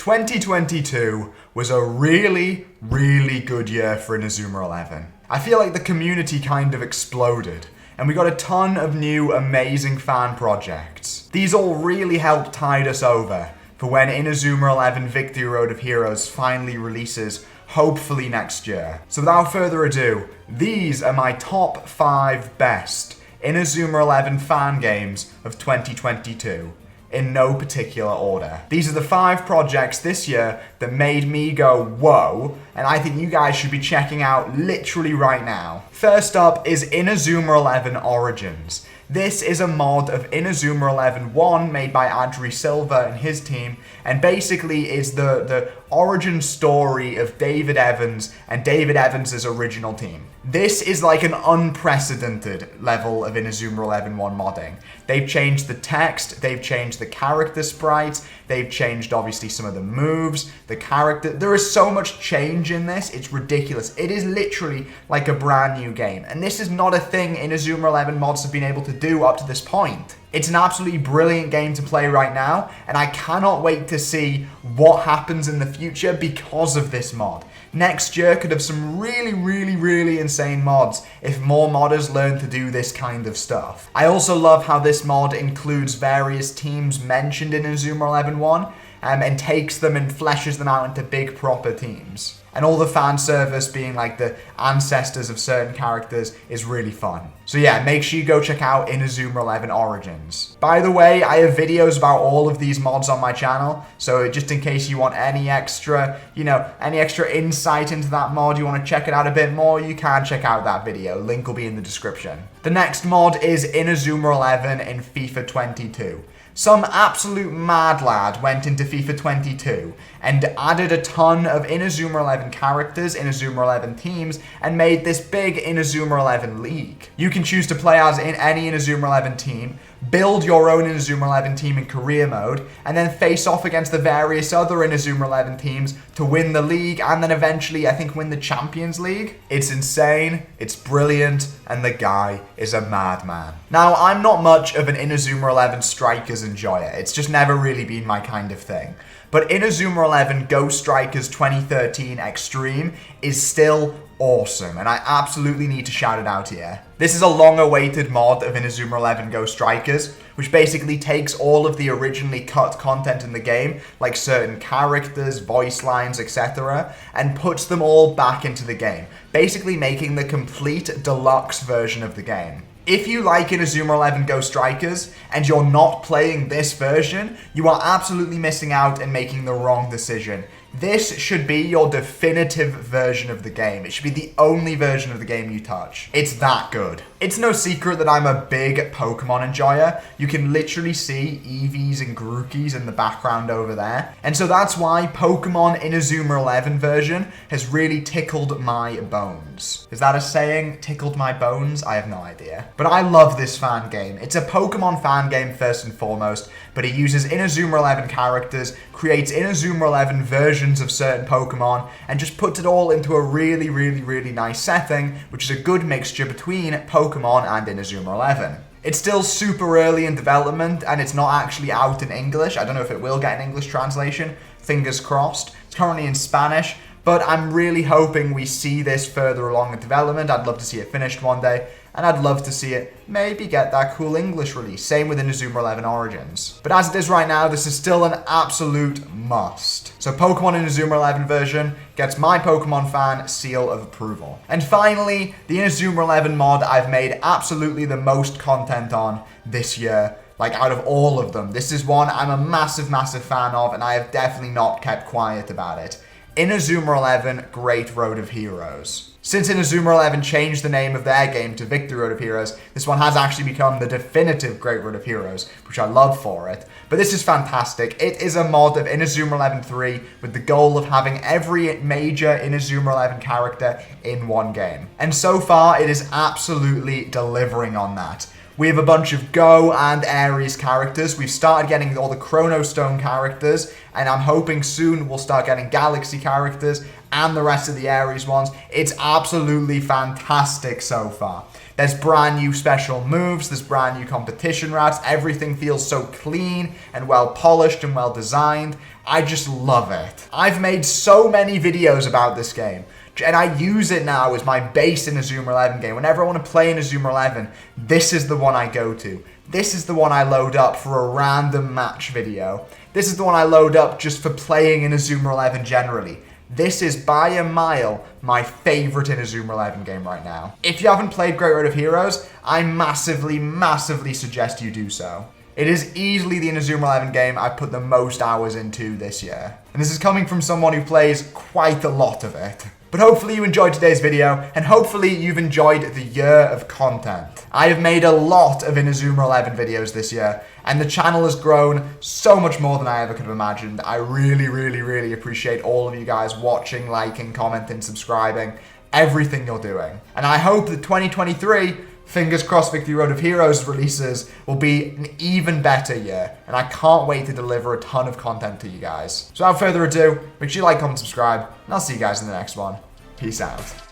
2022 was a really, really good year for Inazuma 11. I feel like the community kind of exploded, and we got a ton of new amazing fan projects. These all really helped tide us over for when Inazuma 11 Victory Road of Heroes finally releases, hopefully next year. So without further ado, these are my top 5 best Inazuma 11 fan games of 2022. In no particular order. These are the 5 projects this year that made me go, whoa, and I think you guys should be checking out literally right now. First up is Inazuma 11 Origins. This is a mod of Inazuma 11 1 made by AdriSylver and his team, and basically is the origin story of David Evans and David Evans' original team. This is like an unprecedented level of Inazuma 11 1 modding. They've changed the text, they've changed the character sprites, they've changed obviously some of the moves, the character. There is so much change in this, it's ridiculous. It is literally like a brand new game. And this is not a thing Inazuma 11 mods have been able to do up to this point. It's an absolutely brilliant game to play right now, and I cannot wait to see what happens in the future because of this mod. Next year could have some really insane mods if more modders learn to do this kind of stuff. I also love how this mod includes various teams mentioned in Inazuma 11 1 and takes them and fleshes them out into big proper teams. And all the fan service being like the ancestors of certain characters is really fun. So yeah, make sure you go check out Inazuma 11 Origins. By the way, I have videos about all of these mods on my channel, so just in case you want any extra, any extra insight into that mod, you want to check it out a bit more, you can check out that video. Link will be in the description. The next mod is Inazuma 11 in FIFA 22. Some absolute mad lad went into FIFA 22 and added a ton of Inazuma 11 characters, Inazuma 11 teams, and made this big Inazuma 11 league. You can choose to play as in any Inazuma 11 team, build your own Inazuma 11 team in career mode, and then face off against the various other Inazuma 11 teams to win the league, and then eventually, I think, win the Champions League. It's insane, it's brilliant, and the guy is a madman. Now, I'm not much of an Inazuma 11 Strikers enjoyer. It's just never really been my kind of thing. But Inazuma 11 Ghost Strikers 2013 Xtreme is still awesome, and I absolutely need to shout it out here. This is a long-awaited mod of Inazuma 11 Ghost Strikers, which basically takes all of the originally cut content in the game, like certain characters, voice lines, etc., and puts them all back into the game, basically making the complete deluxe version of the game. If you like Inazuma 11 Ghost Strikers and you're not playing this version, you are absolutely missing out and making the wrong decision. This should be your definitive version of the game. It should be the only version of the game you touch. It's that good. It's no secret that I'm a big Pokemon enjoyer. You can literally see Eevees and Grookeys in the background over there. And so that's why Pokemon Inazuma 11 version has really tickled my bones. Is that a saying? Tickled my bones? I have no idea. But I love this fan game. It's a Pokemon fan game first and foremost, but it uses Inazuma 11 characters, creates Inazuma 11 versions of certain Pokemon, and just puts it all into a really nice setting, which is a good mixture between Pokemon and Inazuma 11. It's still super early in development, and it's not actually out in English. I don't know if it will get an English translation. Fingers crossed. It's currently in Spanish, but I'm really hoping we see this further along in development. I'd love to see it finished one day, and I'd love to see it maybe get that cool English release. Same with Inazuma 11 Origins. But as it is right now, this is still an absolute must. So Pokemon Inazuma 11 version gets my Pokemon fan seal of approval. And finally, the Inazuma 11 mod I've made absolutely the most content on this year. Like, out of all of them. This is one I'm a massive fan of, and I have definitely not kept quiet about it. Inazuma 11 Great Road of Heroes. Since Inazuma 11 changed the name of their game to Victory Road of Heroes, this one has actually become the definitive Great Road of Heroes, which I love for it. But this is fantastic. It is a mod of Inazuma 11 3 with the goal of having every major Inazuma 11 character in one game. And so far, it is absolutely delivering on that. We have a bunch of Go and Aries characters. We've started getting all the Chrono Stone characters, and I'm hoping soon we'll start getting Galaxy characters and the rest of the Aries ones. It's absolutely fantastic so far. There's brand new special moves, there's brand new competition routes, everything feels so clean and well polished and well designed. I just love it. I've made so many videos about this game, and I use it now as my base in Inazuma 11 game. Whenever I want to play in Inazuma 11, this is the one I go to. This is the one I load up for a random match video. This is the one I load up just for playing in Inazuma 11 generally. This is by a mile my favorite Inazuma 11 game right now. If you haven't played Great Road of Heroes, I massively, massively suggest you do so. It is easily the Inazuma 11 game I've put the most hours into this year. And this is coming from someone who plays quite a lot of it. But hopefully you enjoyed today's video, and hopefully you've enjoyed the year of content. I have made a lot of Inazuma 11 videos this year, and the channel has grown so much more than I ever could have imagined. I really, really, really appreciate all of you guys watching, liking, commenting, subscribing, everything you're doing. And I hope that 2023, fingers crossed, Victory Road of Heroes releases will be an even better year, and I can't wait to deliver a ton of content to you guys. So without further ado, make sure you like, comment, subscribe, and I'll see you guys in the next one. Peace out.